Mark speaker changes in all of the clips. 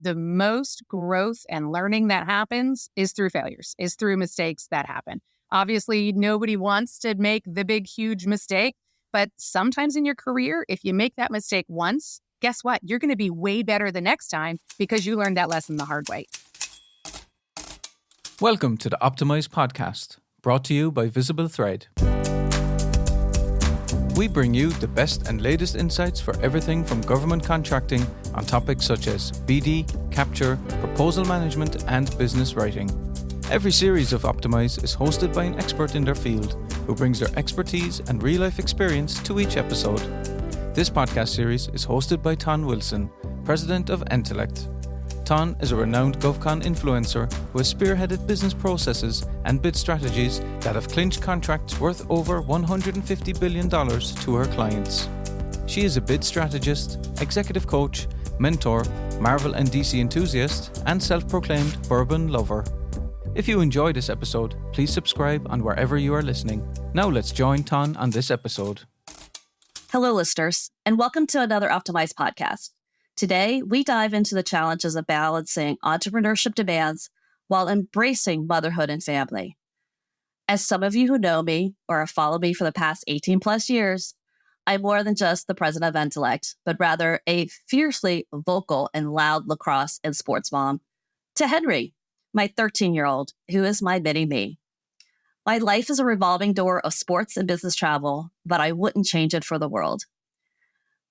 Speaker 1: the most growth and learning that happens is through failures, is through mistakes that happen. Obviously, nobody wants to make the big, huge mistake, but sometimes in your career, if you make that mistake once, guess what? You're going to be way better the next time because you learned that lesson the hard way.
Speaker 2: Welcome to the Optimize podcast, brought to you by VisibleThread. We bring you the best and latest insights for everything from government contracting on topics such as BD, capture, proposal management, and business writing. Every series of Optimize is hosted by an expert in their field who brings their expertise and real-life experience to each episode. This podcast series is hosted by Ton Wilson, president of Entellect. Ton is a renowned GovCon influencer who has spearheaded business processes and bid strategies that have clinched contracts worth over $150 billion to her clients. She is a bid strategist, executive coach, mentor, Marvel and DC enthusiast, and self-proclaimed bourbon lover. If you enjoy this episode, please subscribe on wherever you are listening. Now let's join Ton on this episode.
Speaker 3: Hello, listeners, and welcome to another Optimize podcast. Today, we dive into the challenges of balancing entrepreneurship demands while embracing motherhood and family. As some of you who know me or have followed me for the past 18 plus years, I'm more than just the president of Entellect, but rather a fiercely vocal and loud lacrosse and sports mom to Henry, my 13-year-old, who is my mini-me. My life is a revolving door of sports and business travel, but I wouldn't change it for the world.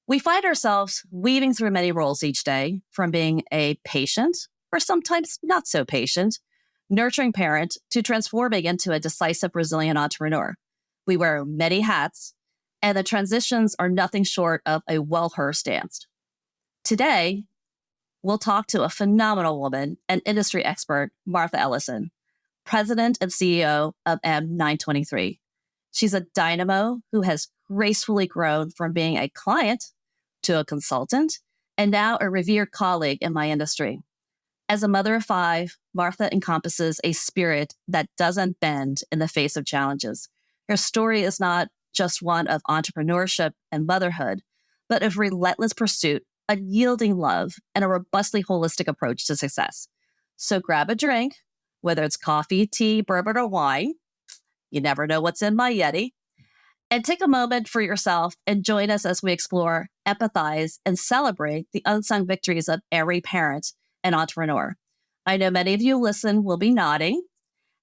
Speaker 3: We find ourselves weaving through many roles each day, from being a patient, or sometimes not so patient, nurturing parent, to transforming into a decisive, resilient entrepreneur. We wear many hats, and the transitions are nothing short of a well-rehearsed dance. Today, we'll talk to a phenomenal woman and industry expert, Martha Ellison, president and CEO of M923. She's a dynamo who has gracefully grown from being a client to a consultant, and now a revered colleague in my industry. As a mother of 5, Martha encompasses a spirit that doesn't bend in the face of challenges. Her story is not just one of entrepreneurship and motherhood, but of relentless pursuit, unyielding love, and a robustly holistic approach to success. So grab a drink, whether it's coffee, tea, bourbon, or wine. You never know what's in my Yeti. And take a moment for yourself and join us as we explore, empathize, and celebrate the unsung victories of every parent and entrepreneur. I know many of you listen will be nodding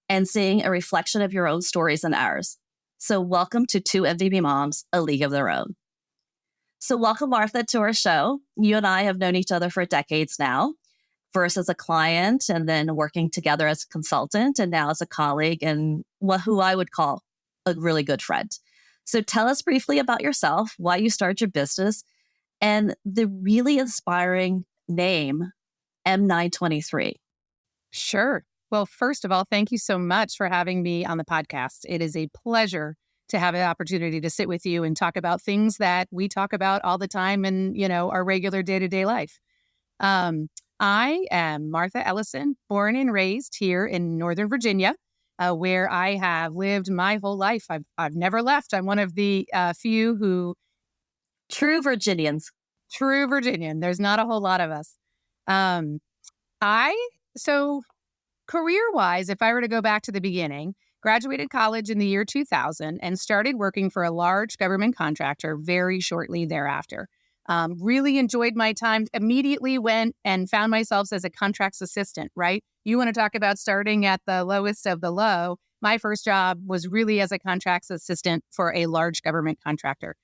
Speaker 3: and seeing a reflection of your own stories and ours. So welcome to Two MVP Moms, A League of Their Own. So welcome, Martha, to our show. You and I have known each other for decades now, first as a client and then working together as a consultant, and now as a colleague and who I would call a really good friend. So tell us briefly about yourself, why you started your business, and the really inspiring name, M923.
Speaker 1: Sure. Well, first of all, thank you so much for having me on the podcast. It is a pleasure to have an opportunity to sit with you and talk about things that we talk about all the time in, our regular day-to-day life. I am Martha Ellison, born and raised here in Northern Virginia, where I have lived my whole life. I've never left. I'm one of the few who...
Speaker 3: True Virginians.
Speaker 1: True Virginian. There's not a whole lot of us. So career-wise, if I were to go back to the beginning, graduated college in the year 2000 and started working for a large government contractor very shortly thereafter. Really enjoyed my time, immediately went and found myself as a contracts assistant, right? You want to talk about starting at the lowest of the low. My first job was really as a contracts assistant for a large government contractor.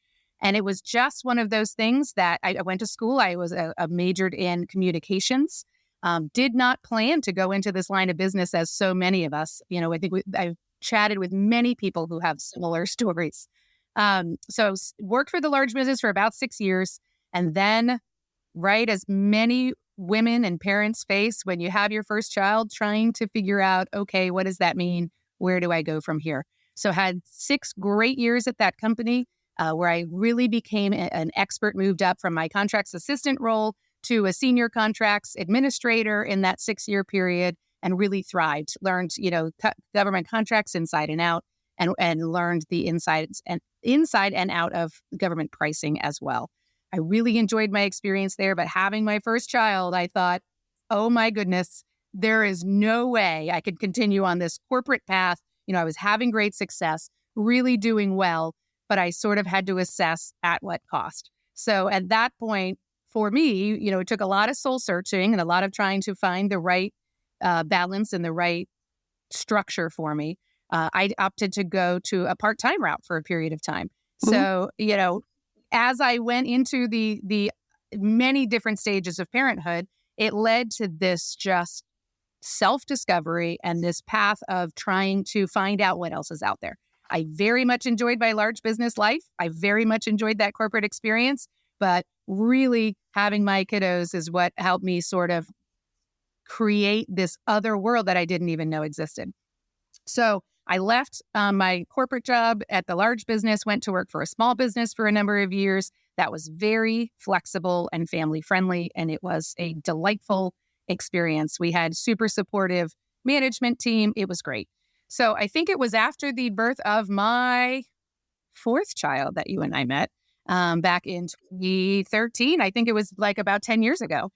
Speaker 1: And it was just one of those things that I went to school. I was majored in communications, did not plan to go into this line of business as so many of us. I think I've chatted with many people who have similar stories. So worked for the large business for about 6 years. And then, right, as many women and parents face when you have your first child, trying to figure out, okay, what does that mean? Where do I go from here? So had 6 great years at that company where I really became an expert, moved up from my contracts assistant role to a senior contracts administrator in that 6-year period and really thrived, learned, government contracts inside and out and learned the inside and out of government pricing as well. I really enjoyed my experience there, but having my first child, I thought, oh my goodness, there is no way I could continue on this corporate path. I was having great success, really doing well, but I sort of had to assess at what cost. So at that point, for me, it took a lot of soul searching and a lot of trying to find the right balance and the right structure for me. I opted to go to a part-time route for a period of time. So, as I went into the many different stages of parenthood, it led to this just self-discovery and this path of trying to find out what else is out there. I very much enjoyed my large business life. I very much enjoyed that corporate experience, but really having my kiddos is what helped me sort of create this other world that I didn't even know existed. So I left my corporate job at the large business, went to work for a small business for a number of years. That was very flexible and family friendly, and it was a delightful experience. We had super supportive management team. It was great. So I think it was after the birth of my fourth child that you and I met back in 2013. I think it was like about 10 years ago,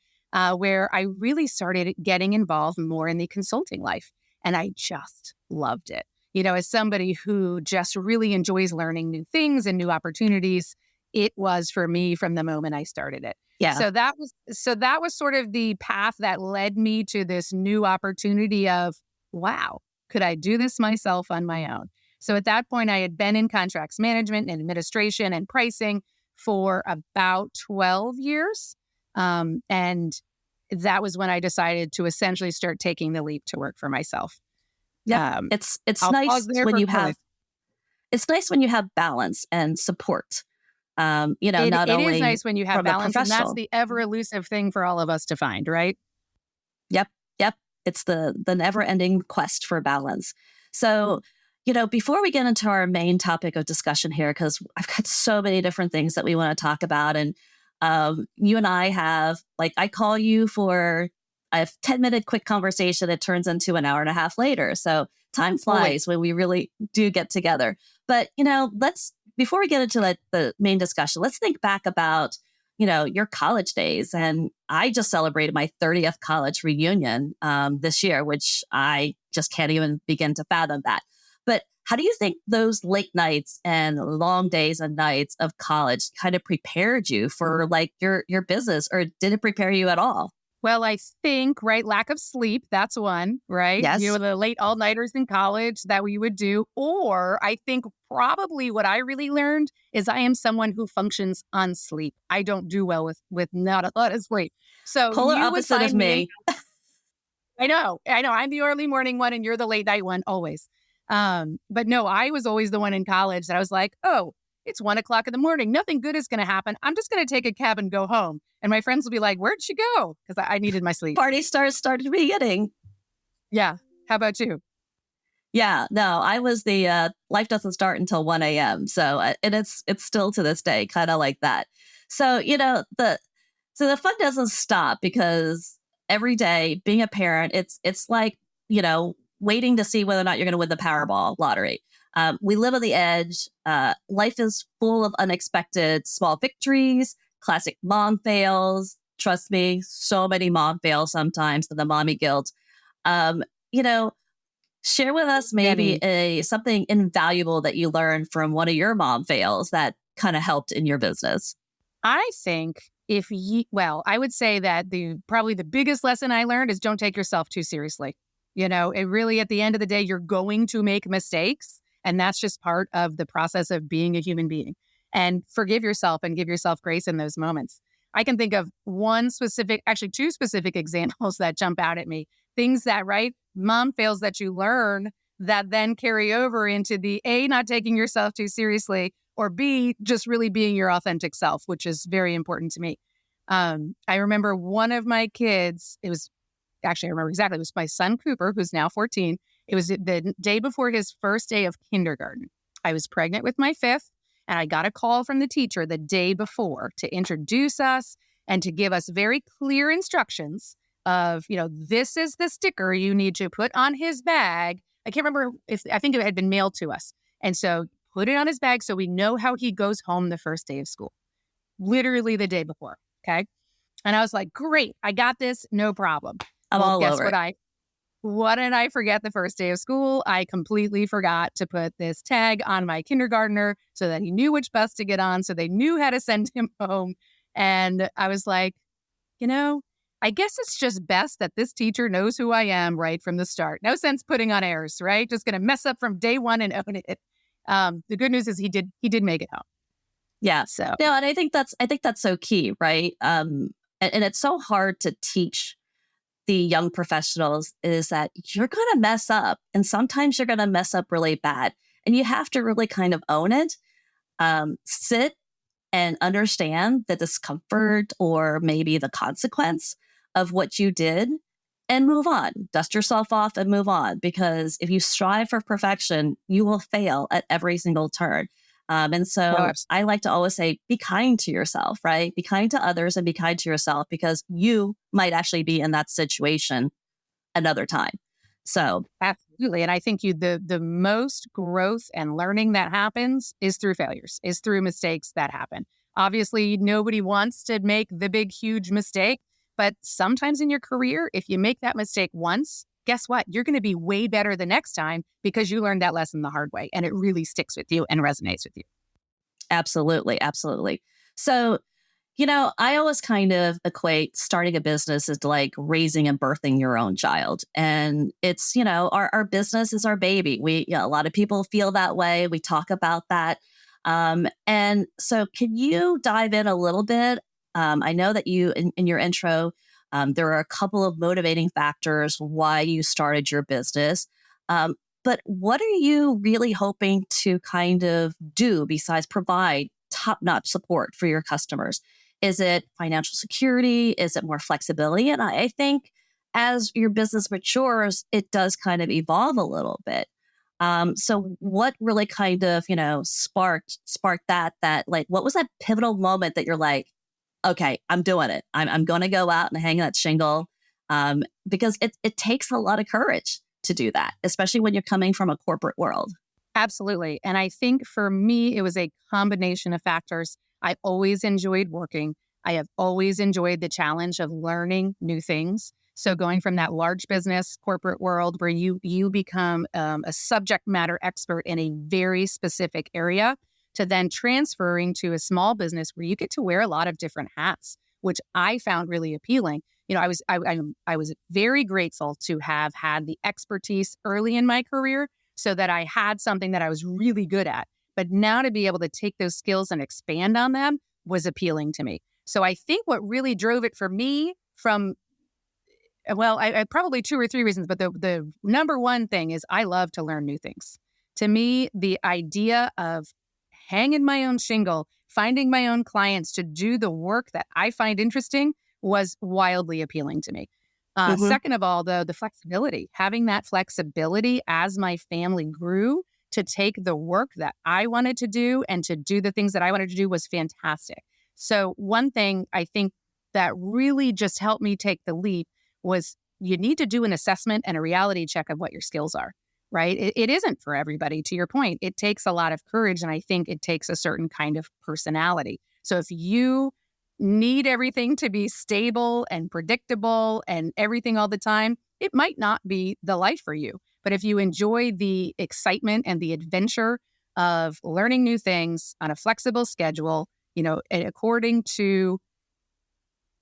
Speaker 1: where I really started getting involved more in the consulting life. And I just loved it. As somebody who just really enjoys learning new things and new opportunities, it was for me from the moment I started it.
Speaker 3: Yeah.
Speaker 1: So that was sort of the path that led me to this new opportunity of, wow, could I do this myself on my own? So at that point, I had been in contracts management and administration and pricing for about 12 years. And that was when I decided to essentially start taking the leap to work for myself.
Speaker 3: Yeah, it's nice when you have balance and support. Not
Speaker 1: it
Speaker 3: only
Speaker 1: is nice when you have
Speaker 3: from a
Speaker 1: balance, and that's
Speaker 3: professional.
Speaker 1: the ever elusive thing for all of us to find, right?
Speaker 3: Yep. It's the never-ending quest for balance. So, before we get into our main topic of discussion here, because I've got so many different things that we want to talk about, and you and I have, I call you for a 10-minute quick conversation. It turns into an hour and a half later. So time flies when we really do get together. But, before we get into the main discussion, let's think back about, your college days. And I just celebrated my 30th college reunion this year, which I just can't even begin to fathom that. But how do you think those late nights and long days and nights of college kind of prepared you for your business, or did it prepare you at all?
Speaker 1: Well, I think, right, lack of sleep, that's one, right?
Speaker 3: Yes.
Speaker 1: The late all-nighters in college that we would do. Or I think probably what I really learned is I am someone who functions on sleep. I don't do well with not a lot of sleep. So
Speaker 3: Polar
Speaker 1: you would
Speaker 3: opposite of
Speaker 1: find
Speaker 3: me.
Speaker 1: I know. I'm the early morning one and you're the late night one always. But no, I was always the one in college that I was like, oh, it's 1 o'clock in the morning. Nothing good is going to happen. I'm just going to take a cab and go home. And my friends will be like, where'd she go? Because I needed my sleep.
Speaker 3: Party started beginning.
Speaker 1: Yeah. How about you?
Speaker 3: Yeah, no, I was the life doesn't start until 1 a.m. So, and it's still to this day kind of like that. So, the fun doesn't stop, because every day being a parent, it's like, waiting to see whether or not you're going to win the Powerball lottery. We live on the edge. Life is full of unexpected small victories, classic mom fails. Trust me, so many mom fails sometimes, the mommy guilt. Share with us maybe something invaluable that you learned from one of your mom fails that kind of helped in your business.
Speaker 1: I think I would say that probably the biggest lesson I learned is don't take yourself too seriously. It really, at the end of the day, you're going to make mistakes. And that's just part of the process of being a human being. And forgive yourself and give yourself grace in those moments. I can think of two specific examples that jump out at me. Things that, right, mom fails that you learn that then carry over into the A, not taking yourself too seriously, or B, just really being your authentic self, which is very important to me. I remember one of my kids, I remember exactly, it was my son Cooper, who's now 14. It was the day before his first day of kindergarten. I was pregnant with my fifth, and I got a call from the teacher the day before to introduce us and to give us very clear instructions of, this is the sticker you need to put on his bag. I can't remember I think it had been mailed to us. And so put it on his bag so we know how he goes home the first day of school. Literally the day before. Okay. And I was like, great, I got this, no problem.
Speaker 3: I'm
Speaker 1: Well,
Speaker 3: all
Speaker 1: guess
Speaker 3: over it.
Speaker 1: what did I forget the first day of school? I completely forgot to put this tag on my kindergartner so that he knew which bus to get on, so they knew how to send him home. And I was like, I guess it's just best that this teacher knows who I am right from the start. No sense putting on airs, right? Just going to mess up from day one and own it. The good news is he did make it home.
Speaker 3: Yeah.
Speaker 1: So
Speaker 3: No, and I think that's so key, right? And it's so hard to teach the young professionals is that you're going to mess up, and sometimes you're going to mess up really bad, and you have to really kind of own it, sit and understand the discomfort or maybe the consequence of what you did and move on. Dust yourself off and move on, because if you strive for perfection, you will fail at every single turn. And so I like to always say, be kind to yourself, right? Be kind to others and be kind to yourself, because you might actually be in that situation another time. So
Speaker 1: absolutely. And I think the most growth and learning that happens is through failures, is through mistakes that happen. Obviously, nobody wants to make the big, huge mistake, but sometimes in your career, if you make that mistake once, guess what? You're going to be way better the next time because you learned that lesson the hard way, and it really sticks with you and resonates with you.
Speaker 3: absolutely, absolutely. So, I always kind of equate starting a business as like raising and birthing your own child. And it's, our business is our baby. A lot of people feel that way. We talk about that. And so can you dive in a little bit? I know that you, in your intro, there are a couple of motivating factors why you started your business. But what are you really hoping to kind of do besides provide top-notch support for your customers? Is it financial security? Is it more flexibility? And I think as your business matures, it does kind of evolve a little bit. So what really kind of, sparked that like, what was that pivotal moment that you're like, okay, I'm doing it. I'm going to go out and hang that shingle, because it takes a lot of courage to do that, especially when you're coming from a corporate world.
Speaker 1: Absolutely. And I think for me, it was a combination of factors. I always enjoyed working. I have always enjoyed the challenge of learning new things. So going from that large business corporate world where you become a subject matter expert in a very specific area, to then transferring to a small business where you get to wear a lot of different hats, which I found really appealing. I was very grateful to have had the expertise early in my career so that I had something that I was really good at. But now to be able to take those skills and expand on them was appealing to me. So I think what really drove it for me I probably two or three reasons, but the number one thing is I love to learn new things. To me, the idea of hanging my own shingle, finding my own clients to do the work that I find interesting was wildly appealing to me. Second of all, the flexibility, having that flexibility as my family grew to take the work that I wanted to do and to do the things that I wanted to do was fantastic. So one thing I think that really just helped me take the leap was you need to do an assessment and a reality check of what your skills are, right? It isn't for everybody, to your point. It takes a lot of courage, and I think it takes a certain kind of personality. So if you need everything to be stable and predictable and everything all the time, it might not be the life for you. But if you enjoy the excitement and the adventure of learning new things on a flexible schedule, and according to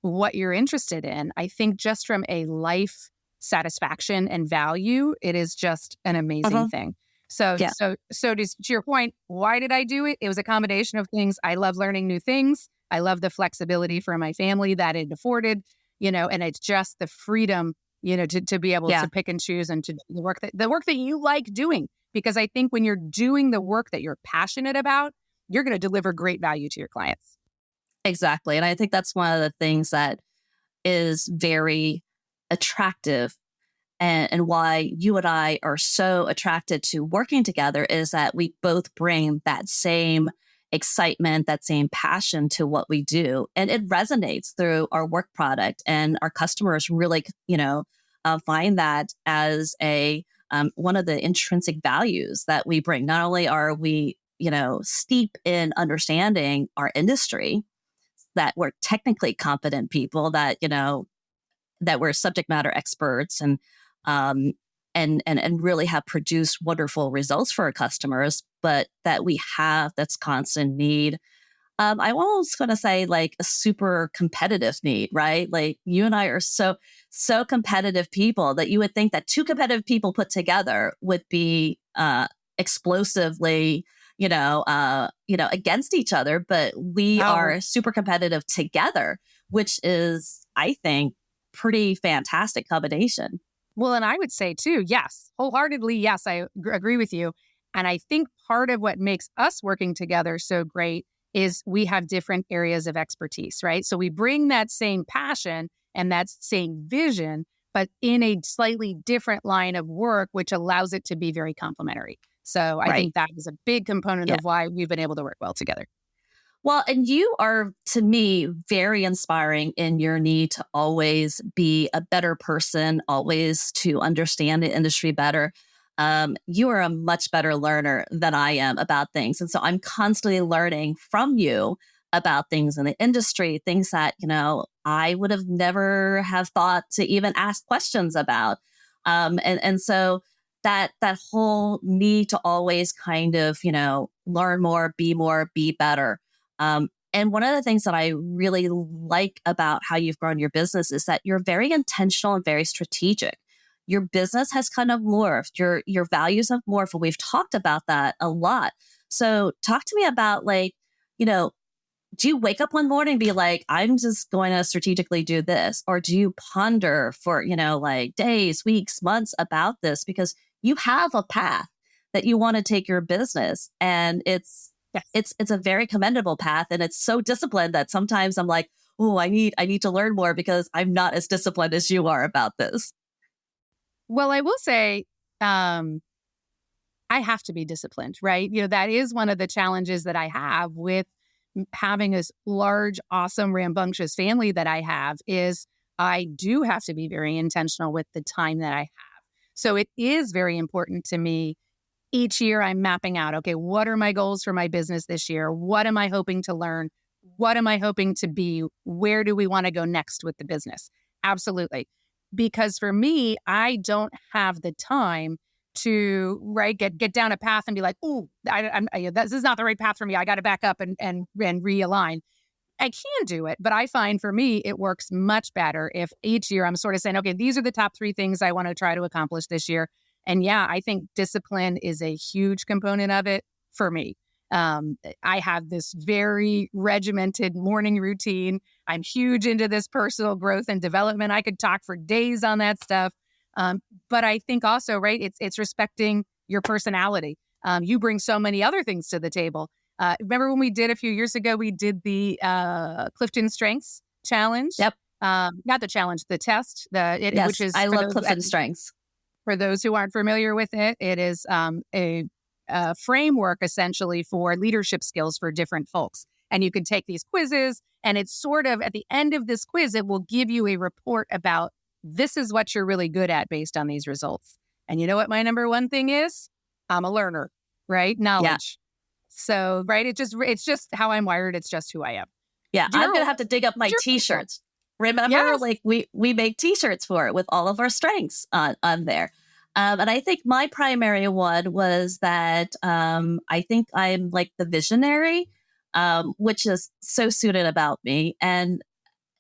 Speaker 1: what you're interested in, I think just from a life satisfaction and value, it is just an amazing thing. So to your point, why did I do it? It was a combination of things. I love learning new things. I love the flexibility for my family that it afforded, and it's just the freedom, to be able to pick and choose and to do the work that you like doing. Because I think when you're doing the work that you're passionate about, you're going to deliver great value to your clients.
Speaker 3: Exactly. And I think that's one of the things that is very attractive, and why you and I are so attracted to working together is that we both bring that same excitement, that same passion to what we do. And it resonates through our work product, and our customers really, find that as one of the intrinsic values that we bring. Not only are we, steep in understanding our industry, that were technically competent people that, that were subject matter experts and really have produced wonderful results for our customers, but that we have that's constant need. I was going to say like a super competitive need, right? Like you and I are so competitive people that you would think that two competitive people put together would be explosively, against each other, but we are super competitive together, which is, I think, pretty fantastic combination.
Speaker 1: Well, and I would say too, yes, wholeheartedly, yes, I agree with you. And I think part of what makes us working together so great is we have different areas of expertise, right? So we bring that same passion and that same vision, but in a slightly different line of work, which allows it to be very complementary. So I think that is a big component of why we've been able to work well together.
Speaker 3: Well, and you are, to me, very inspiring in your need to always be a better person, always to understand the industry better. You are a much better learner than I am about things. And so I'm constantly learning from you about things in the industry, things that, I would have never have thought to even ask questions about. And so that whole need to always kind of, learn more, be better. And one of the things that I really like about how you've grown your business is that you're very intentional and very strategic. Your business has kind of morphed. Your values have morphed. And we've talked about that a lot. So talk to me about do you wake up one morning and be like, I'm just going to strategically do this? Or do you ponder for, days, weeks, months about this? Because you have a path that you want to take your business. And it's a very commendable path. And it's so disciplined that sometimes I'm like, oh, I need to learn more because I'm not as disciplined as you are about this.
Speaker 1: Well, I will say, I have to be disciplined, right? That is one of the challenges that I have with having this large, awesome, rambunctious family that I have is I do have to be very intentional with the time that I have. So it is very important to me. Each year I'm mapping out, okay, what are my goals for my business this year? What am I hoping to learn? What am I hoping to be? Where do we want to go next with the business? Absolutely. Because for me, I don't have the time to get down a path and be like, oh, this is not the right path for me. I got to back up and realign. I can do it, but I find for me, it works much better if each year I'm sort of saying, okay, these are the top 3 things I want to try to accomplish this year. And yeah, I think discipline is a huge component of it for me. I have this very regimented morning routine. I'm huge into this personal growth and development. I could talk for days on that stuff. But I think also, right, it's respecting your personality. You bring so many other things to the table. Remember when we did a few years ago, we did the Clifton Strengths Challenge?
Speaker 3: Yep.
Speaker 1: Not the challenge, the test.
Speaker 3: Yes,
Speaker 1: which is
Speaker 3: I love Clifton Strengths.
Speaker 1: For those who aren't familiar with it, it is a framework essentially for leadership skills for different folks. And you can take these quizzes, and it's sort of at the end of this quiz, it will give you a report about this is what you're really good at based on these results. And you know what my number one thing is? I'm a learner, right? Knowledge. Yeah. So, right, it's just how I'm wired. It's just who I am.
Speaker 3: Yeah, I'm going to have to dig up my T-shirts. Remember, we make T-shirts for it with all of our strengths on there. And I think my primary one was that I think I'm like the visionary, which is so suited about me. And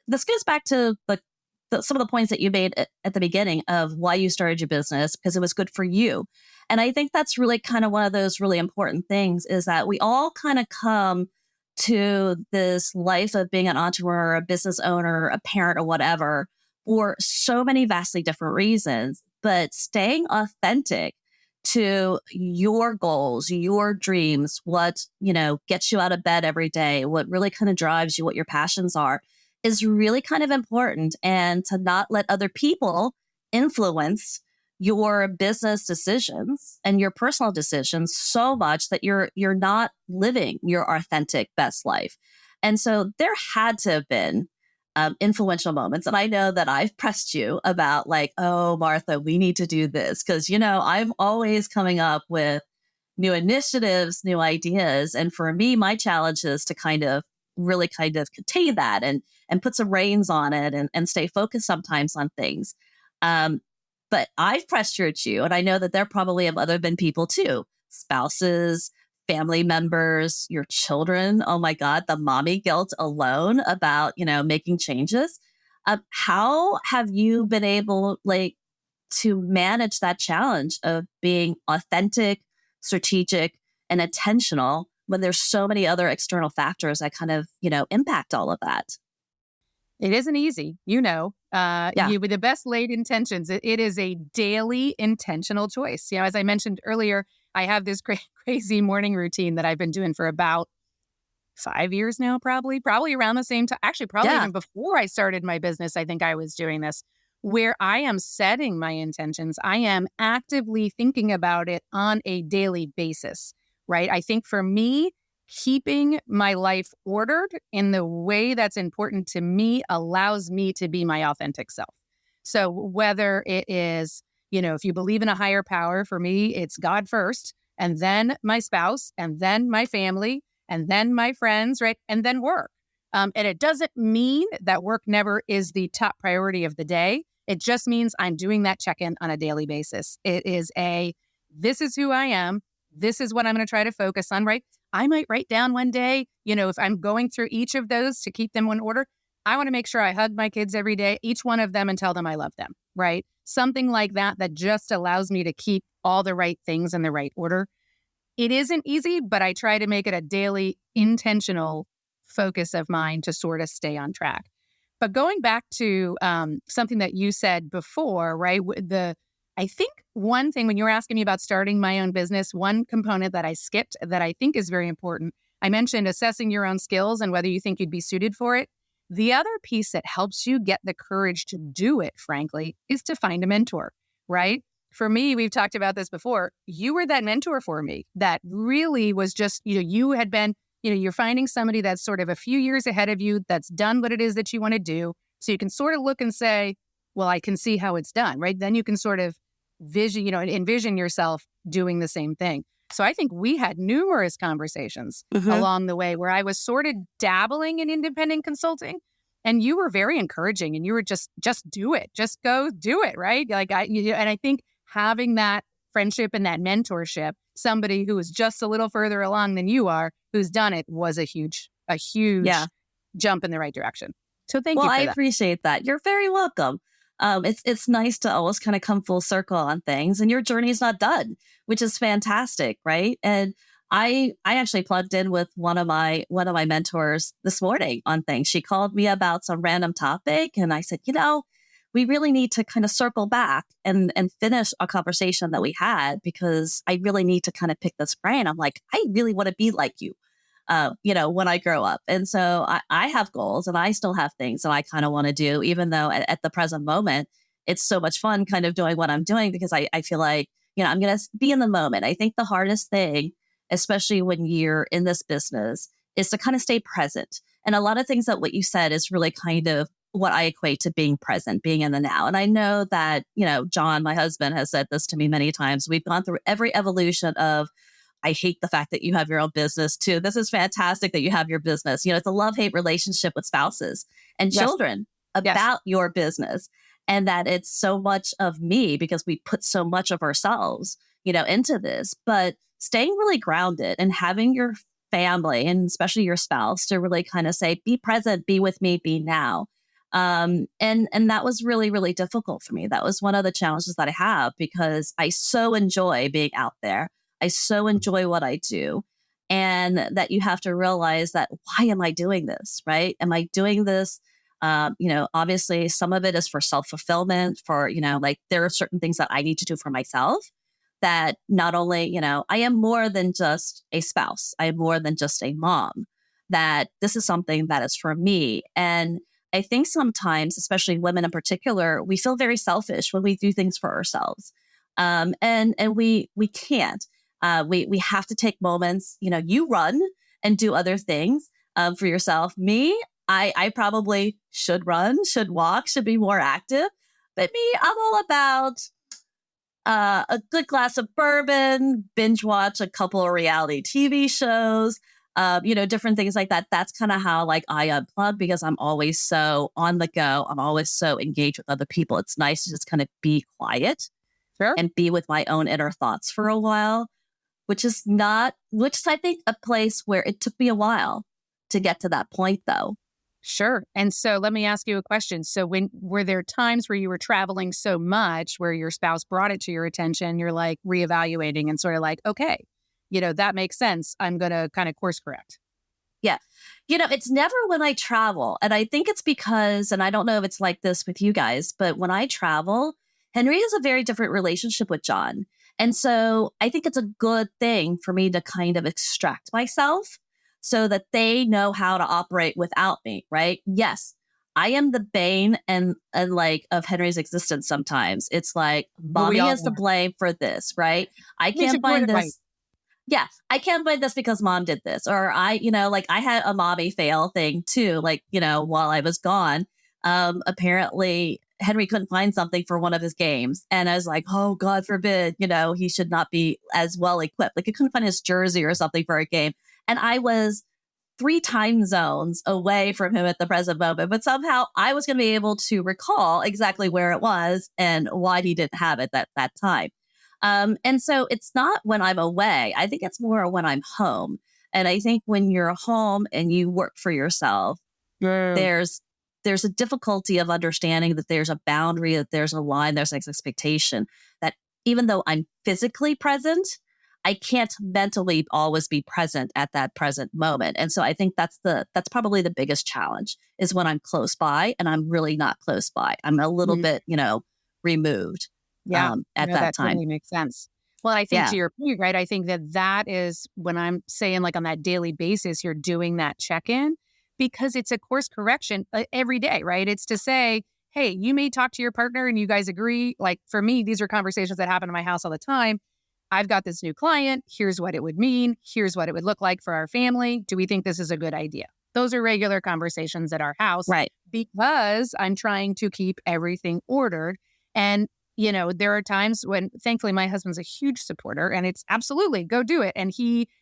Speaker 3: this goes back to some of the points that you made at the beginning of why you started your business, because it was good for you. And I think that's really kind of one of those really important things is that we all kind of come to this life of being an entrepreneur, a business owner, a parent, or whatever, for so many vastly different reasons. But staying authentic to your goals, your dreams, what, gets you out of bed every day, what really kind of drives you, what your passions are, is really kind of important. And to not let other people influence your business decisions and your personal decisions so much that you're not living your authentic best life. And so there had to have been influential moments. And I know that I've pressed you about like, oh, Martha, we need to do this. Because, I'm always coming up with new initiatives, new ideas. And for me, my challenge is to kind of really kind of contain that and put some reins on it and stay focused sometimes on things. But I've pressured you, and I know that there probably have other been people too, spouses, family members, your children. Oh my God, the mommy guilt alone about, making changes. How have you been able to manage that challenge of being authentic, strategic, and intentional when there's so many other external factors that kind of, impact all of that?
Speaker 1: It isn't easy,
Speaker 3: Yeah.
Speaker 1: with the best laid intentions. It is a daily intentional choice. As I mentioned earlier, I have this crazy morning routine that I've been doing for about 5 years now, probably around the same time. Actually, probably
Speaker 3: Yeah.
Speaker 1: even before I started my business, I think I was doing this, where I am setting my intentions. I am actively thinking about it on a daily basis, right? I think for me, keeping my life ordered in the way that's important to me allows me to be my authentic self. So whether it is, if you believe in a higher power, for me, it's God first, and then my spouse, and then my family, and then my friends, right? And then work. And it doesn't mean that work never is the top priority of the day. It just means I'm doing that check-in on a daily basis. It is this is who I am. This is what I'm going to try to focus on, right? I might write down one day, if I'm going through each of those to keep them in order, I want to make sure I hug my kids every day, each one of them, and tell them I love them, right? Something like that just allows me to keep all the right things in the right order. It isn't easy, but I try to make it a daily intentional focus of mine to sort of stay on track. But going back to something that you said before, right? I think one thing when you were asking me about starting my own business, one component that I skipped that I think is very important, I mentioned assessing your own skills and whether you think you'd be suited for it. The other piece that helps you get the courage to do it, frankly, is to find a mentor, right? For me, we've talked about this before. You were that mentor for me that really was just, you had been, you're finding somebody that's sort of a few years ahead of you, that's done what it is that you want to do. So you can sort of look and say, well, I can see how it's done, right? Then you can sort of envision yourself doing the same thing. So I think we had numerous conversations along the way where I was sort of dabbling in independent consulting, and you were very encouraging, and you were just do it, just go do it, right? And I think having that friendship and that mentorship, somebody who is just a little further along than you are, who's done it, was a huge jump in the right direction. So thank you for
Speaker 3: I
Speaker 1: that.
Speaker 3: appreciate that. You're very welcome. It's nice to always kind of come full circle on things, and your journey is not done, which is fantastic, right? And I actually plugged in with one of my mentors this morning on things. She called me about some random topic, and I said, we really need to kind of circle back and finish a conversation that we had, because I really need to kind of pick this brain. I'm like, I really want to be like you. When I grow up. And so I have goals, and I still have things that I kind of want to do, even though at the present moment, it's so much fun kind of doing what I'm doing, because I feel like, I'm going to be in the moment. I think the hardest thing, especially when you're in this business, is to kind of stay present. And a lot of things that what you said is really kind of what I equate to being present, being in the now. And I know that, John, my husband, has said this to me many times. We've gone through every evolution of, I hate the fact that you have your own business too. This is fantastic that you have your business. It's a love-hate relationship with spouses and children about your business. And that it's so much of me because we put so much of ourselves, into this. But staying really grounded and having your family, and especially your spouse, to really kind of say, be present, be with me, be now. And that was really, really difficult for me. That was one of the challenges that I have, because I so enjoy being out there. I so enjoy what I do. And that you have to realize that, why am I doing this, right? Am I doing this? Obviously some of it is for self-fulfillment, for, there are certain things that I need to do for myself, that not only, I am more than just a spouse. I am more than just a mom, that this is something that is for me. And I think sometimes, especially women in particular, we feel very selfish when we do things for ourselves. And we can't. We have to take moments, you run and do other things for yourself. Me, I probably should run, should walk, should be more active. But me, I'm all about a good glass of bourbon, binge watch a couple of reality TV shows, different things like that. That's kind of how like I unplug because I'm always so on the go. I'm always so engaged with other people. It's nice to just kind of be quiet
Speaker 1: Sure.
Speaker 3: and be with my own inner thoughts for a while, which is I think a place where it took me a while to get to that point though.
Speaker 1: Sure. And so let me ask you a question. So were there times where you were traveling so much where your spouse brought it to your attention, you're like reevaluating and sort of like, okay, that makes sense. I'm going to kind of course correct.
Speaker 3: Yeah. It's never when I travel. And I think it's because, and I don't know if it's like this with you guys, but when I travel, Henry has a very different relationship with John. And so I think it's a good thing for me to kind of extract myself so that they know how to operate without me, right? Yes, I am the bane and like of Henry's existence sometimes. It's like, mommy is to blame for this, right? I can't find this. Right. Yeah, I can't find this because mom did this. Or I had a mommy fail thing too, while I was gone. Apparently Henry couldn't find something for one of his games. And I was like, oh, God forbid, he should not be as well equipped. Like he couldn't find his jersey or something for a game. And I was 3 time zones away from him at the present moment. But somehow I was going to be able to recall exactly where it was and why he didn't have it at that time. And so it's not when I'm away. I think it's more when I'm home. And I think when you're home and you work for yourself, there's a difficulty of understanding that there's a boundary, that there's a line, there's an expectation that even though I'm physically present, I can't mentally always be present at that present moment. And so I think that's probably the biggest challenge is when I'm close by and I'm really not close by. I'm a little bit, removed.
Speaker 1: Yeah,
Speaker 3: at that time.
Speaker 1: Totally makes sense. Well, I think to your point, right? I think that is when I'm saying like on that daily basis, you're doing that check-in because it's a course correction every day, right? It's to say, hey, you may talk to your partner and you guys agree. Like for me, these are conversations that happen in my house all the time. I've got this new client. Here's what it would mean. Here's what it would look like for our family. Do we think this is a good idea? Those are regular conversations at our house,
Speaker 3: right? Because
Speaker 1: I'm trying to keep everything ordered. And there are times when, thankfully, my husband's a huge supporter and it's absolutely go do it. And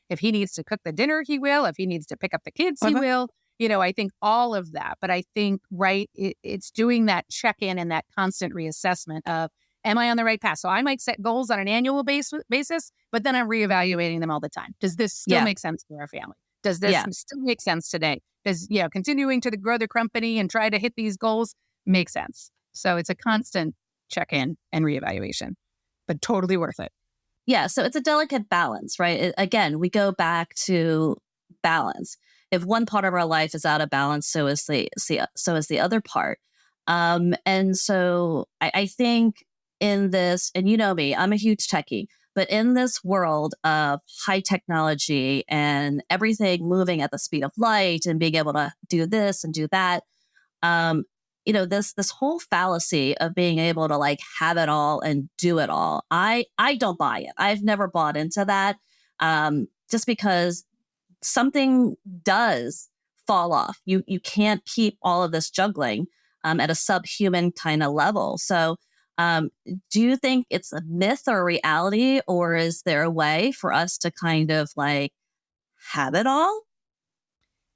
Speaker 1: if he needs to cook the dinner, he will. If he needs to pick up the kids, he will. I think all of that. But I think, right, it's doing that check-in and that constant reassessment of, am I on the right path? So I might set goals on an annual basis, but then I'm reevaluating them all the time. Does this still make sense for our family? Does this still make sense today? Does, continuing to grow the company and try to hit these goals make sense? So it's a constant check-in and reevaluation, but totally worth it.
Speaker 3: Yeah. So it's a delicate balance, right? Again, we go back to balance. If one part of our life is out of balance, so is the other part. And so I think in this, and you know me, I'm a huge techie, but in this world of high technology and everything moving at the speed of light and being able to do this and do that, this whole fallacy of being able to like have it all and do it all. I don't buy it. I've never bought into that. Just because something does fall off. You can't keep all of this juggling at a subhuman kind of level. So do you think it's a myth or a reality, or is there a way for us to kind of like have it all?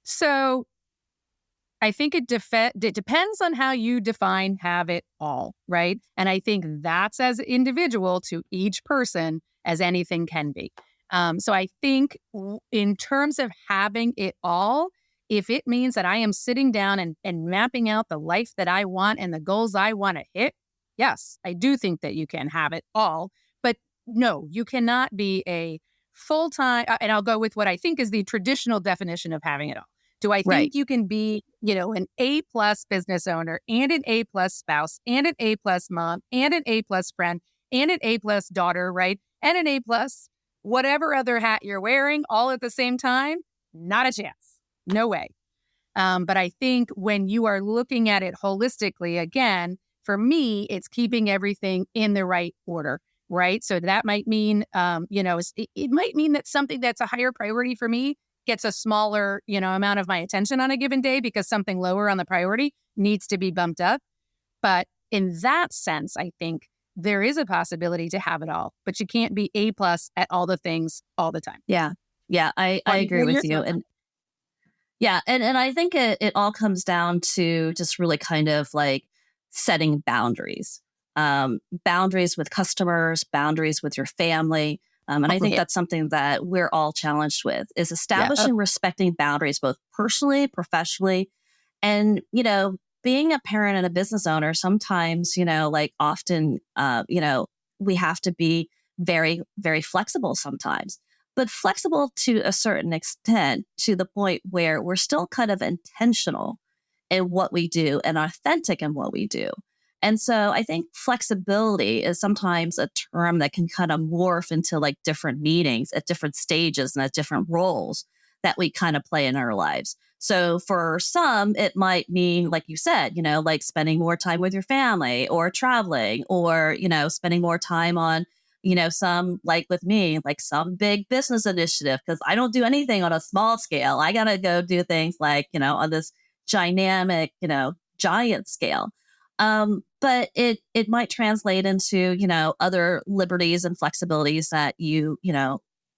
Speaker 1: So I think it depends on how you define have it all, right? And I think that's as individual to each person as anything can be. So I think in terms of having it all, if it means that I am sitting down and mapping out the life that I want and the goals I want to hit, yes, I do think that you can have it all. But no, you cannot be a full-time, and I'll go with what I think is the traditional definition of having it all. Do I think you can be, an A+ business owner and an A+ spouse and an A+ mom and an A+ friend and an A+ daughter, right? And an A+, whatever other hat you're wearing all at the same time? Not a chance. No way. But I think when you are looking at it holistically, again, for me, it's keeping everything in the right order, right? So that might mean, it might mean that something that's a higher priority for me gets a smaller, amount of my attention on a given day because something lower on the priority needs to be bumped up. But in that sense, I think there is a possibility to have it all, but you can't be A+ at all the things all the time.
Speaker 3: Yeah. Yeah, I
Speaker 1: Why don't you
Speaker 3: agree
Speaker 1: hear
Speaker 3: with
Speaker 1: yours
Speaker 3: you.
Speaker 1: on that?
Speaker 3: And yeah, and I think it all comes down to just really kind of like setting boundaries. Boundaries with customers, boundaries with your family. And I
Speaker 1: Oh,
Speaker 3: think
Speaker 1: yeah.
Speaker 3: that's something that we're all challenged with is
Speaker 1: Yeah.
Speaker 3: establishing respecting boundaries, both personally, professionally, and, being a parent and a business owner, sometimes, like often, we have to be very, very flexible sometimes, but flexible to a certain extent to the point where we're still kind of intentional in what we do and authentic in what we do. And so I think flexibility is sometimes a term that can kind of morph into like different meanings at different stages and at different roles that we kind of play in our lives. So for some, it might mean, like you said, like spending more time with your family or traveling or, spending more time on, some like with me, like some big business initiative, because I don't do anything on a small scale. I got to go do things like, on this dynamic, giant scale. But it might translate into, other liberties and flexibilities that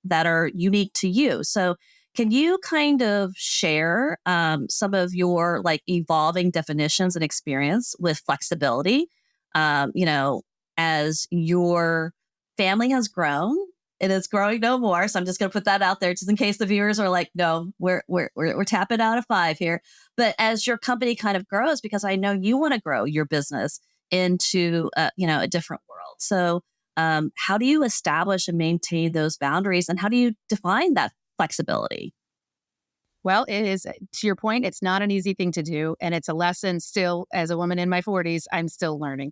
Speaker 3: that are unique to you. So can you kind of share some of your like evolving definitions and experience with flexibility? As your family has grown, it is growing no more. So I'm just going to put that out there, just in case the viewers are like, "No, we're tapping out of 5 here." But as your company kind of grows, because I know you want to grow your business into a different world. So how do you establish and maintain those boundaries, and how do you define that flexibility?
Speaker 1: Well, it is, to your point, it's not an easy thing to do. And it's a lesson still, as a woman in my 40s, I'm still learning.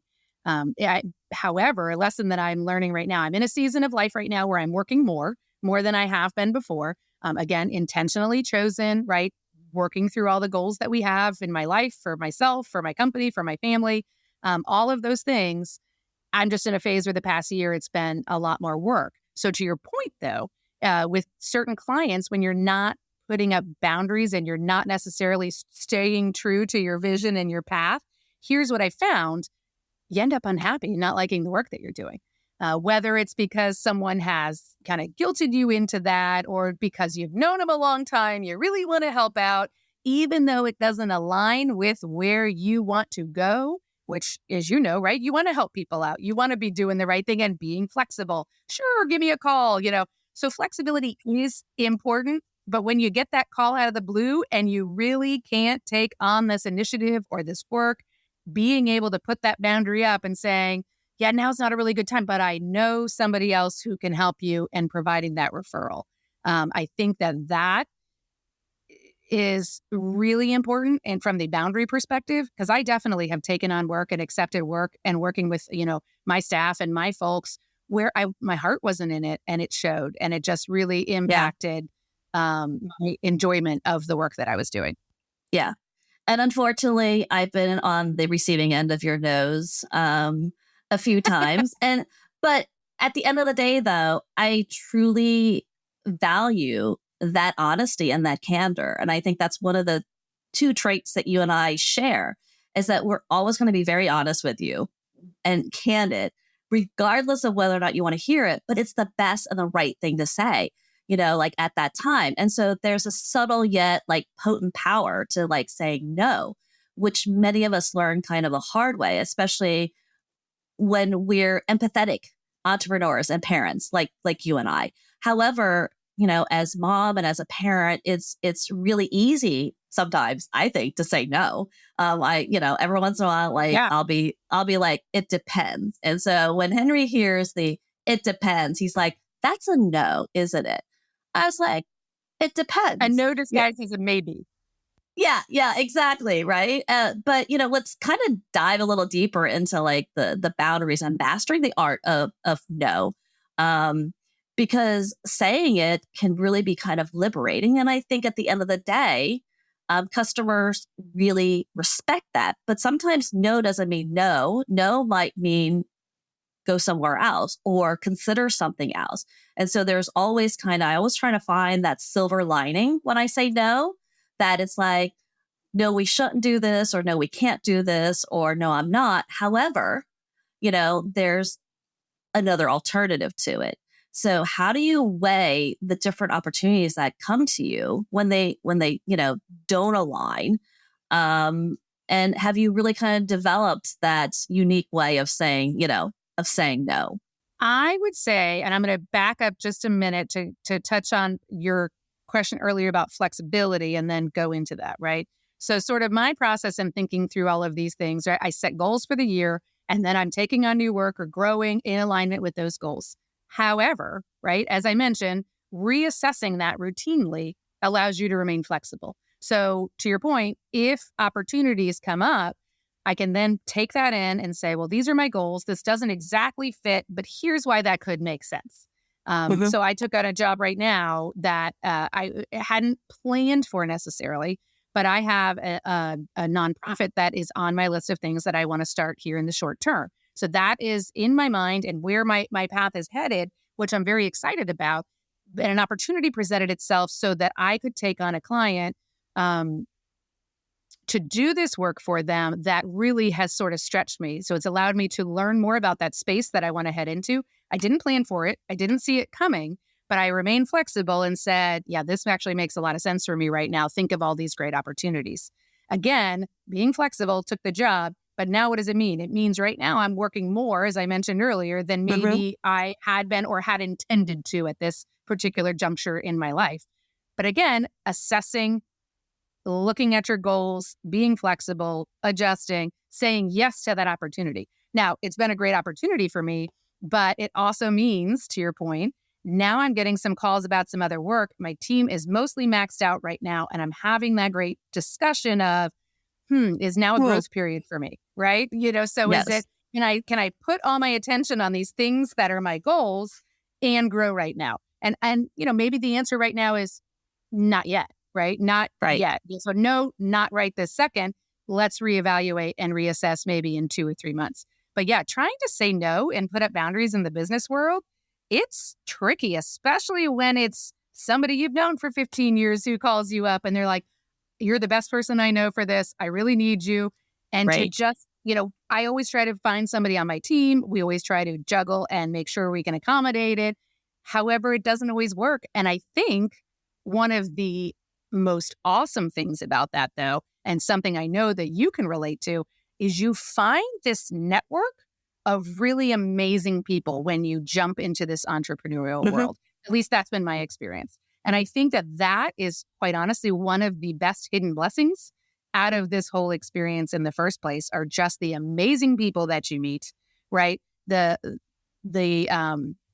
Speaker 1: However, a lesson that I'm learning right now, I'm in a season of life right now where I'm working more than I have been before. Again, intentionally chosen, right? Working through all the goals that we have in my life for myself, for my company, for my family, all of those things. I'm just in a phase where the past year, it's been a lot more work. So to your point, though, with certain clients, when you're not putting up boundaries and you're not necessarily staying true to your vision and your path, here's what I found. You end up unhappy, not liking the work that you're doing. Whether it's because someone has kind of guilted you into that or because you've known them a long time, you really want to help out, even though it doesn't align with where you want to go, which is, right? You want to help people out. You want to be doing the right thing and being flexible. Sure, give me a call, So flexibility is important. But when you get that call out of the blue and you really can't take on this initiative or this work, being able to put that boundary up and saying, yeah, now's not a really good time, but I know somebody else who can help you, and providing that referral. I think that is really important. And from the boundary perspective, because I definitely have taken on work and accepted work and working with, my staff and my folks where my heart wasn't in it, and it showed, and it just really
Speaker 3: Yeah.
Speaker 1: impacted my enjoyment of the work that I was doing.
Speaker 3: Yeah. And unfortunately, I've been on the receiving end of your nose a few times. But at the end of the day, though, I truly value that honesty and that candor. And I think that's one of the two traits that you and I share is that we're always going to be very honest with you and candid, regardless of whether or not you want to hear it. But it's the best and the right thing to say, like at that time. And so there's a subtle yet like potent power to like saying no, which many of us learn kind of the hard way, especially when we're empathetic entrepreneurs and parents like you and I. However, as mom and as a parent, it's really easy sometimes, I think, to say no. Every once in a while, like
Speaker 1: Yeah.
Speaker 3: I'll be like, it depends. And so when Henry hears the it depends, he's like, that's a no, isn't it? I was like, it
Speaker 1: And
Speaker 3: depends.
Speaker 1: no
Speaker 3: Yeah.
Speaker 1: disguise is a maybe.
Speaker 3: Yeah, exactly. Right. But let's kind of dive a little deeper into like the boundaries and mastering the art of no. Because saying it can really be kind of liberating. And I think at the end of the day, customers really respect that. But sometimes no doesn't mean no. No might mean go somewhere else or consider something else. And so there's always I always try to find that silver lining when I say no, that it's like, no, we shouldn't do this, or no, we can't do this, or no, I'm not. However, there's another alternative to it. So how do you weigh the different opportunities that come to you when they, don't align? And have you really kind of developed that unique way of saying, no?
Speaker 1: I would say, and I'm going to back up just a minute to touch on your question earlier about flexibility and then go into that, right? So sort of my process in thinking through all of these things, right? I set goals for the year and then I'm taking on new work or growing in alignment with those goals. However, right, as I mentioned, reassessing that routinely allows you to remain flexible. So to your point, if opportunities come up, I can then take that in and say, well, these are my goals. This doesn't exactly fit, but here's why that could make sense. So I took on a job right now that I hadn't planned for necessarily, but I have a nonprofit that is on my list of things that I want to start here in the short term. So that is in my mind and where my path is headed, which I'm very excited about. And an opportunity presented itself so that I could take on a client to do this work for them that really has sort of stretched me. So it's allowed me to learn more about that space that I want to head into. I didn't plan for it. I didn't see it coming, but I remained flexible and said, yeah, this actually makes a lot of sense for me right now. Think of all these great opportunities. Again, being flexible took the job, but now what does it mean? It means right now I'm working more, as I mentioned earlier, than maybe I had been or had intended to at this particular juncture in my life. But again, assessing, looking at your goals, being flexible, adjusting, saying yes to that opportunity. Now, it's been a great opportunity for me, but it also means, to your point, now I'm getting some calls about some other work. My team is mostly maxed out right now, and I'm having that great discussion of, is now a growth period for me, right? So
Speaker 3: Yes.
Speaker 1: Is it, can I put all my attention on these things that are my goals and grow right now? And maybe the answer right now is not yet. Right? Not yet. So no, not right this second. Let's reevaluate and reassess maybe in 2 or 3 months. But yeah, trying to say no and put up boundaries in the business world, it's tricky, especially when it's somebody you've known for 15 years who calls you up and they're like, you're the best person I know for this. I really need you. And to just, I always try to find somebody on my team. We always try to juggle and make sure we can accommodate it. However, it doesn't always work. And I think one of the most awesome things about that, though, and something I know that you can relate to, is you find this network of really amazing people when you jump into this entrepreneurial world. At least that's been my experience. And I think that is, quite honestly, one of the best hidden blessings out of this whole experience in the first place are just the amazing people that you meet, right? The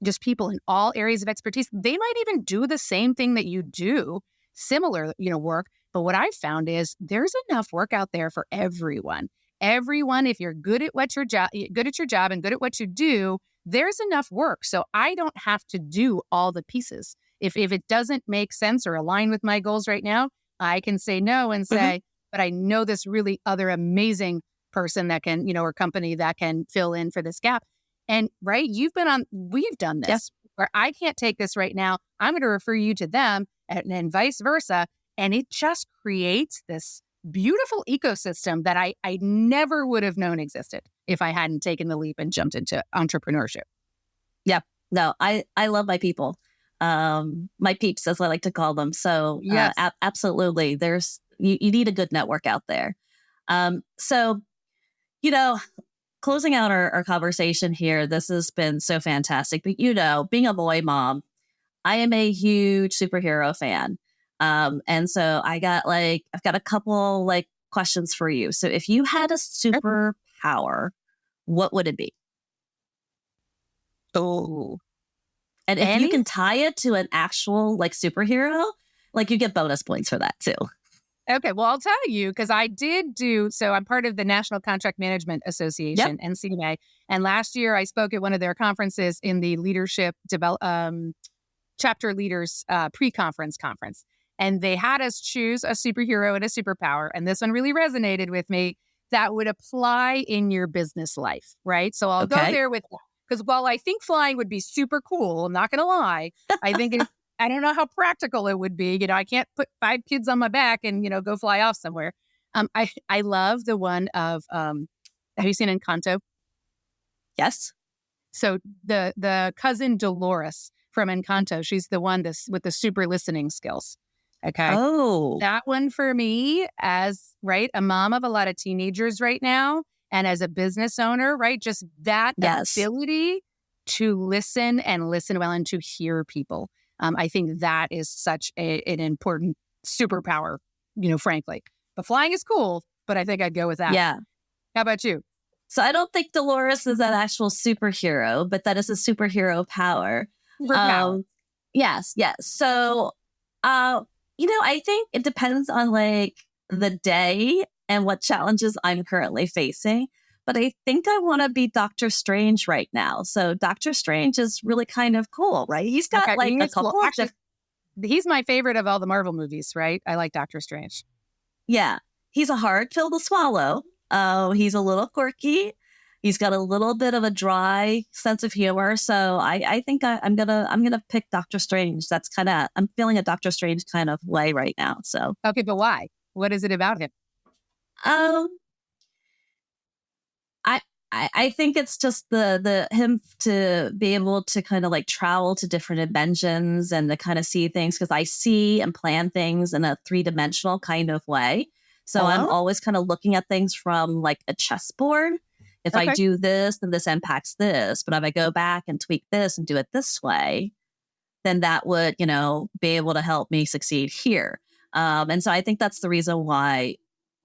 Speaker 1: just people in all areas of expertise. They might even do the same thing that you do, similar, work. But what I've found is there's enough work out there for everyone. Everyone, if you're good at your job and good at what you do, there's enough work. So I don't have to do all the pieces. If it doesn't make sense or align with my goals right now, I can say no and say, but I know this really other amazing person that can, or company that can fill in for this gap. And right, we've done this where I can't take this right now. I'm going to refer you to them and vice versa. And it just creates this beautiful ecosystem that I never would have known existed if I hadn't taken the leap and jumped into entrepreneurship.
Speaker 3: Yeah, no, I love my people, my peeps, as I like to call them. So
Speaker 1: yes.
Speaker 3: Absolutely. You need a good network out there. So, closing out our conversation here, this has been so fantastic. But, being a boy mom, I am a huge superhero fan. And so I've got a couple questions for you. So if you had a superpower, what would it be?
Speaker 1: Oh,
Speaker 3: and if you can tie it to an actual superhero, you get bonus points for that too.
Speaker 1: Okay, well, I'll tell you, because I did so I'm part of the National Contract Management Association, NCMA, and last year I spoke at one of their conferences in the leadership chapter leaders pre-conference conference. And they had us choose a superhero and a superpower. And this one really resonated with me that would apply in your business life, right? So I'll go there with, because while I think flying would be super cool, I'm not going to lie, I think I don't know how practical it would be. I can't put 5 kids on my back and, go fly off somewhere. I love the one of, have you seen Encanto?
Speaker 3: Yes.
Speaker 1: So the cousin Dolores from Encanto. She's the one with the super listening skills. Okay.
Speaker 3: Oh,
Speaker 1: That one for me as, right, a mom of a lot of teenagers right now, and as a business owner, right, just that
Speaker 3: yes.
Speaker 1: ability to listen and listen well and to hear people. I think that is such an important superpower, frankly. But flying is cool, but I think I'd go with that.
Speaker 3: Yeah.
Speaker 1: How about you?
Speaker 3: So I don't think Dolores is an actual superhero, but that is a superhero power.
Speaker 1: Superpower.
Speaker 3: Yes, yes. So, I think it depends on like the day and what challenges I'm currently facing. But I think I want to be Doctor Strange right now. So Doctor Strange is really kind of cool, right? He's got
Speaker 1: Okay,
Speaker 3: like a couple of
Speaker 1: actually, he's my favorite of all the Marvel movies, right? I like Doctor Strange.
Speaker 3: yeah, he's a hard pill to swallow. He's a little quirky. He's got a little bit of a dry sense of humor. So I think I'm gonna pick Doctor Strange. I'm feeling a Doctor Strange kind of way right now. So
Speaker 1: Okay, but why? What is it about him?
Speaker 3: um I I think it's just the him to be able to kind of like travel to different dimensions and to kind of see things, because I see and plan things in a 3-dimensional kind of way. So I'm
Speaker 1: Hello?
Speaker 3: always kind of looking at things from like a chessboard. If I
Speaker 1: Okay.
Speaker 3: do this, then this impacts this. But if I go back and tweak this and do it this way, then that would, be able to help me succeed here. And so I think that's the reason why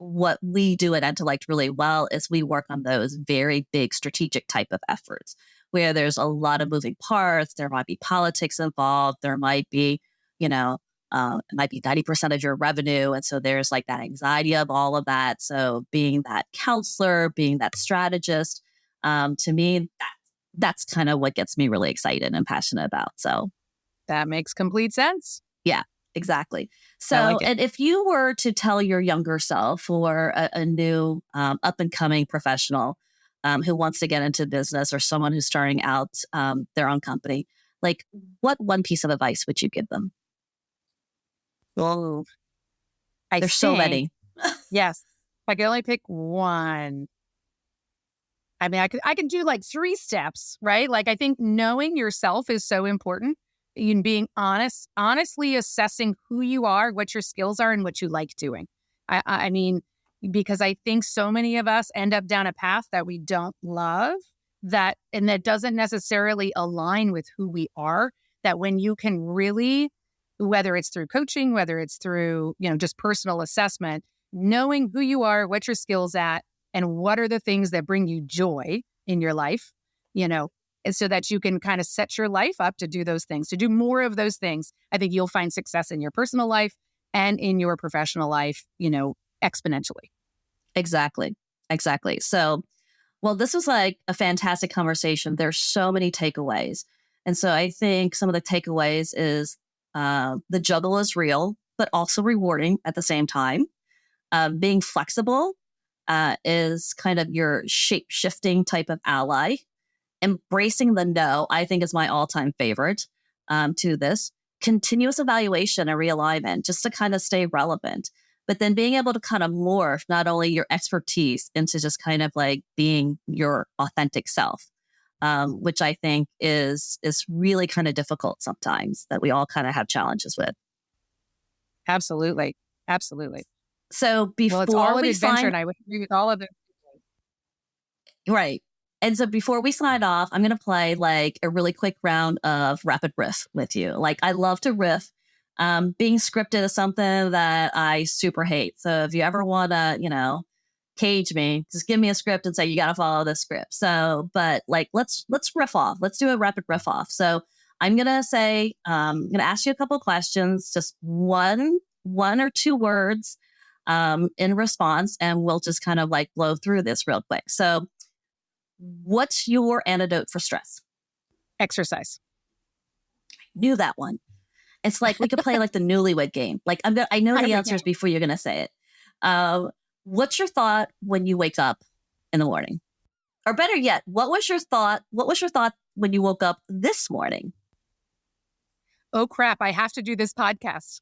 Speaker 3: what we do at Entellect really well is we work on those very big strategic type of efforts where there's a lot of moving parts. There might be politics involved. There might be, it might be 90% of your revenue. And so there's like that anxiety of all of that. So being that counselor, being that strategist, to me, that's kind of what gets me really excited and passionate about. So
Speaker 1: That makes complete sense.
Speaker 3: yeah, exactly.
Speaker 1: I
Speaker 3: So,
Speaker 1: like it.
Speaker 3: and if you were to tell your younger self or a new up and coming professional who wants to get into business, or someone who's starting out their own company, like what one piece of advice would you give them?
Speaker 1: Oh,
Speaker 3: There's so many.
Speaker 1: Yes. If I could only pick one. I mean, I could do like 3 steps, right? Like I think knowing yourself is so important. In being honestly assessing who you are, what your skills are, and what you like doing. I mean, because I think so many of us end up down a path that we don't love, and that doesn't necessarily align with who we are. That when you can really, whether it's through coaching, whether it's through, just personal assessment, knowing who you are, what your skills at, and what are the things that bring you joy in your life, and so that you can kind of set your life up to do those things, to do more of those things. I think you'll find success in your personal life and in your professional life, exponentially.
Speaker 3: Exactly. Exactly. So, well, this was like a fantastic conversation. There's so many takeaways. And so I think some of the takeaways is the juggle is real, but also rewarding at the same time. Being flexible is kind of your shape shifting type of ally. Embracing the no, I think, is my all-time favorite to this. Continuous evaluation and realignment just to kind of stay relevant. But then being able to kind of morph not only your expertise into just kind of like being your authentic self, which I think is really kind of difficult sometimes, that we all kind of have challenges with.
Speaker 1: Absolutely. Absolutely.
Speaker 3: So before
Speaker 1: it's all an
Speaker 3: we
Speaker 1: adventure,
Speaker 3: sign,
Speaker 1: and I would agree with all of it.
Speaker 3: right. And so before we sign off, I'm going to play like a really quick round of rapid riff with you. Like I love to riff. Being scripted is something that I super hate. So if you ever want to, cage me, just give me a script and say, you got to follow this script. So, but like, let's riff off. Let's do a rapid riff off. So I'm going to say, I'm going to ask you a couple of questions, just one or 2 words in response, and we'll just kind of like blow through this real quick. So what's your antidote for stress?
Speaker 1: Exercise.
Speaker 3: Knew that one. It's like we could play like the newlywed game. Like I know the answers before you're going to say it. What's your thought when you wake up in the morning? Or better yet, what was your thought when you woke up this morning?
Speaker 1: Oh crap, I have to do this podcast.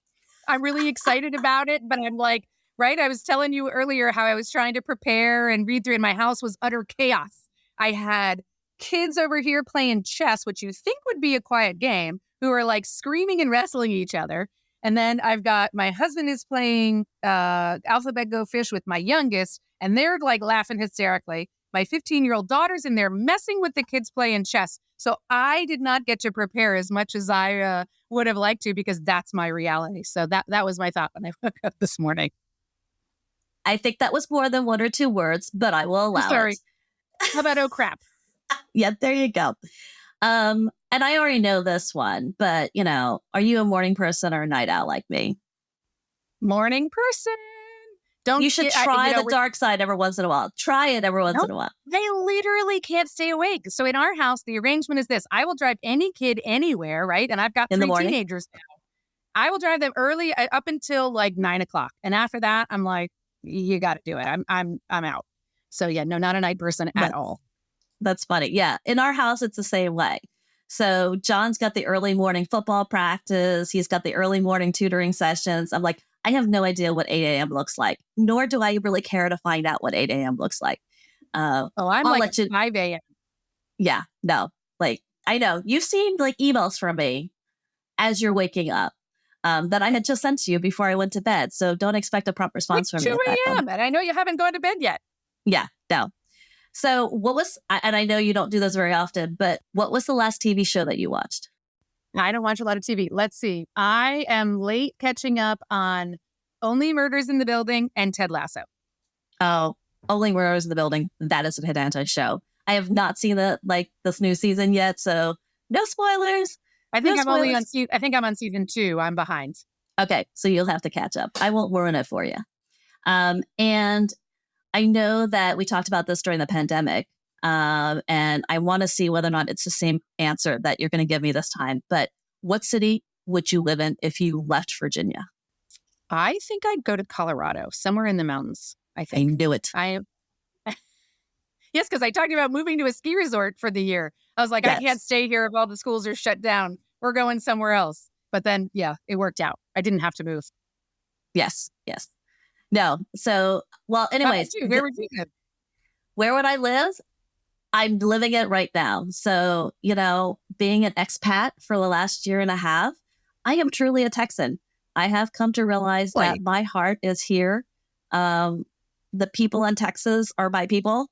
Speaker 1: I'm really excited about it, but I'm like, right? I was telling you earlier how I was trying to prepare and read through, and my house was utter chaos. I had kids over here playing chess, which you think would be a quiet game, who are like screaming and wrestling each other. And then I've got my husband is playing Alphabet Go Fish with my youngest, and they're like laughing hysterically. My 15-year-old daughter's in there messing with the kids playing chess. So I did not get to prepare as much as I would have liked to, because that's my reality. So that was my thought when I woke up this morning.
Speaker 3: I think that was more than one or two words, but I will allow it.
Speaker 1: How about oh crap?
Speaker 3: Yeah, there you go. And I already know this one, but are you a morning person or a night owl like me?
Speaker 1: Morning person.
Speaker 3: You should try the dark side every once in a while. Try it every once in a while.
Speaker 1: They literally can't stay awake. So in our house, the arrangement is this. I will drive any kid anywhere, right? And I've got 3 teenagers now. I will drive them early up until like 9 o'clock. And after that, I'm like, you got to do it. I'm out. So yeah, no, not a night person at all.
Speaker 3: That's funny. Yeah. In our house, it's the same way. So John's got the early morning football practice. He's got the early morning tutoring sessions. I'm like, I have no idea what 8 a.m. looks like, nor do I really care to find out what 8 a.m. looks like.
Speaker 1: I'm like 5 a.m.
Speaker 3: Yeah, no. Like, I know you've seen like emails from me as you're waking up that I had just sent to you before I went to bed. So don't expect a prompt response from me.
Speaker 1: 2 a.m. And I know you haven't gone to bed yet.
Speaker 3: Yeah, no. So and I know you don't do this very often, but what was the last TV show that you watched?
Speaker 1: I don't watch a lot of TV. Let's see. I am late catching up on Only Murders in the Building and Ted Lasso.
Speaker 3: Oh, Only Murders in the Building. That is a hit show. I have not seen this new season yet, so no spoilers.
Speaker 1: I think I'm on season 2. I'm behind.
Speaker 3: Okay, so you'll have to catch up. I won't ruin it for you. And I know that we talked about this during the pandemic. And I want to see whether or not it's the same answer that you're going to give me this time. But what city would you live in if you left Virginia?
Speaker 1: I think I'd go to Colorado, somewhere in the mountains. I think.
Speaker 3: I knew it.
Speaker 1: Yes, because I talked about moving to a ski resort for the year. I was like, yes. I can't stay here if all the schools are shut down. We're going somewhere else. But then, yeah, it worked out. I didn't have to move.
Speaker 3: Yes. No. So, well, anyways.
Speaker 1: Where would you live?
Speaker 3: Where would I live? I'm living it right now. So, being an expat for the last year and a half, I am truly a Texan. I have come to realize that my heart is here. The people in Texas are my people.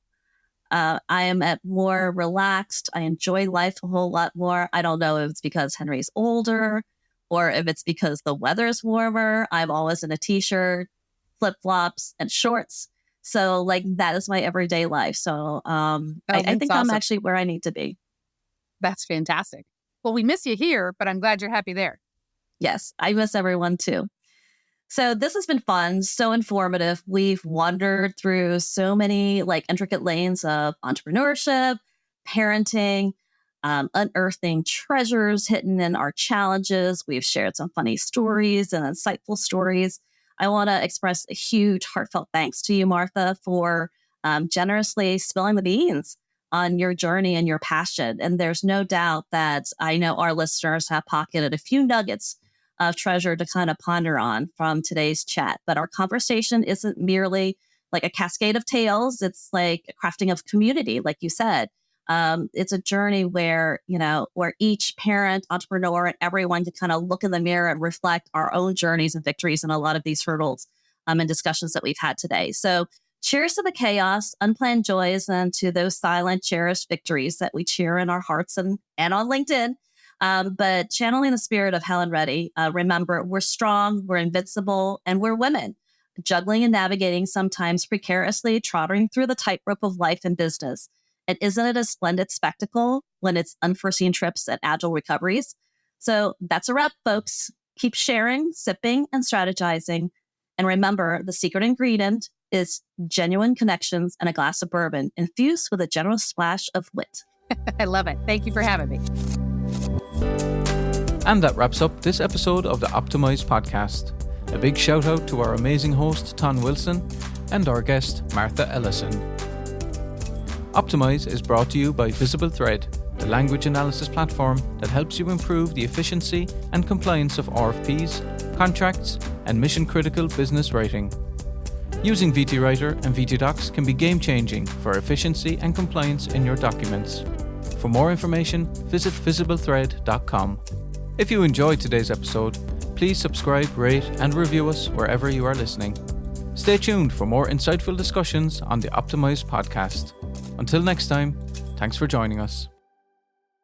Speaker 3: I am more relaxed. I enjoy life a whole lot more. I don't know if it's because Henry's older or if it's because the weather's warmer. I'm always in a t-shirt, flip-flops, and shorts. So that is my everyday life. So I think awesome. I'm actually where I need to be.
Speaker 1: That's fantastic. Well, we miss you here, but I'm glad you're happy there.
Speaker 3: Yes, I miss everyone too. So this has been fun, so informative. We've wandered through so many intricate lanes of entrepreneurship, parenting, unearthing treasures hidden in our challenges. We've shared some funny stories and insightful stories. I want to express a huge heartfelt thanks to you, Martha, for generously spilling the beans on your journey and your passion. And there's no doubt that I know our listeners have pocketed a few nuggets of treasure to kind of ponder on from today's chat. But our conversation isn't merely like a cascade of tales. It's like a crafting of community, like you said. It's a journey where each parent, entrepreneur, and everyone can kind of look in the mirror and reflect our own journeys and victories and a lot of these hurdles and discussions that we've had today. So cheers to the chaos, unplanned joys, and to those silent, cherished victories that we cheer in our hearts and on LinkedIn. But channeling the spirit of Helen Reddy, remember, we're strong, we're invincible, and we're women, juggling and navigating sometimes precariously, trotting through the tightrope of life and business. And isn't it a splendid spectacle when it's unforeseen trips and agile recoveries? So that's a wrap, folks. Keep sharing, sipping, and strategizing. And remember, the secret ingredient is genuine connections and a glass of bourbon infused with a generous splash of wit.
Speaker 1: I love it. Thank you for having me.
Speaker 2: And that wraps up this episode of the Optimize podcast. A big shout out to our amazing host, Ton Wilson, and our guest, Martha Ellison. Optimize is brought to you by VisibleThread, the language analysis platform that helps you improve the efficiency and compliance of RFPs, contracts, and mission-critical business writing. Using VT Writer and VT Docs can be game-changing for efficiency and compliance in your documents. For more information, visit VisibleThread.com. If you enjoyed today's episode, please subscribe, rate, and review us wherever you are listening. Stay tuned for more insightful discussions on the Optimize podcast. Until next time, thanks for joining us.